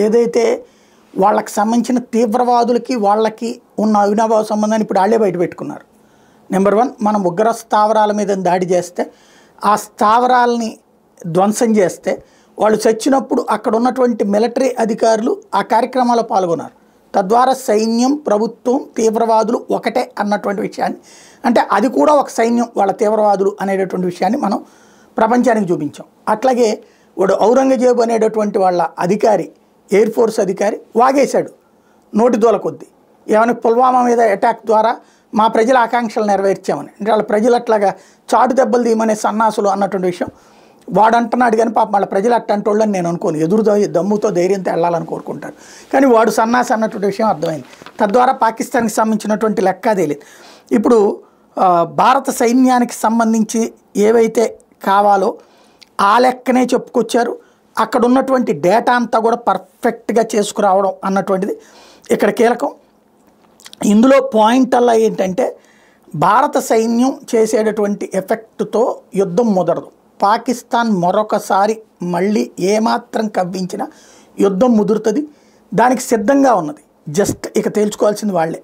ఏదైతే వాళ్ళకి సంబంధించిన తీవ్రవాదులకి వాళ్ళకి ఉన్న అవినాభావ సంబంధాన్ని ఇప్పుడు వాళ్ళే బయట పెట్టుకున్నారు. నెంబర్ 1, మనం ఉగ్ర స్థావరాల మీద దాడి చేస్తే ఆ స్థావరాలని ధ్వంసం చేస్తే వాళ్ళు చచ్చినప్పుడు అక్కడ ఉన్నటువంటి మిలిటరీ అధికారులు ఆ కార్యక్రమాల్లో పాల్గొన్నారు. తద్వారా సైన్యం, ప్రభుత్వం, తీవ్రవాదులు ఒకటే అన్నటువంటి విషయాన్ని, అంటే అది కూడా ఒక సైన్యం వాళ్ళ తీవ్రవాదులు అనేటటువంటి విషయాన్ని మనం ప్రపంచానికి చూపించాం. అట్లాగే వాడు ఔరంగజేబు అనేటటువంటి వాళ్ళ అధికారి, ఎయిర్ ఫోర్స్ అధికారి వాగేశాడు నోటి దూల కొద్దీ. ఏమైనా పుల్వామా మీద అటాక్ ద్వారా మా ప్రజల ఆకాంక్షలు నెరవేర్చామని. అంటే వాళ్ళ ప్రజలు అట్లాగా చాటు దెబ్బలు తీయమనే సన్నాసులు అన్నటువంటి విషయం వాడు అంటున్నాడు. కానీ పాపం వాళ్ళ ప్రజలు అట్టంటోళ్ళని నేను అనుకోను, ఎదురు దమ్ముతో ధైర్యంతో వెళ్ళాలని కోరుకుంటారు. కానీ వాడు సన్నాసి అన్నటువంటి విషయం అర్థమైంది. తద్వారా పాకిస్తాన్కి సంబంధించినటువంటి లెక్క తెలియదు. ఇప్పుడు భారత సైన్యానికి సంబంధించి ఏవైతే కావాలో ఆ లెక్కనే చెప్పుకొచ్చారు. అక్కడ ఉన్నటువంటి డేటా అంతా కూడా పర్ఫెక్ట్గా చేసుకురావడం అన్నటువంటిది ఇక్కడ కీలకం. ఇందులో పాయింట్ అలా ఏంటంటే భారత సైన్యం చేసేటటువంటి ఎఫెక్ట్తో యుద్ధం ముదరదు. పాకిస్తాన్ మరొకసారి మళ్ళీ ఏమాత్రం కవ్వించినా యుద్ధం ముదురుతుంది. దానికి సిద్ధంగా ఉన్నది. జస్ట్ ఇక తేల్చుకోవాల్సింది వాళ్ళే.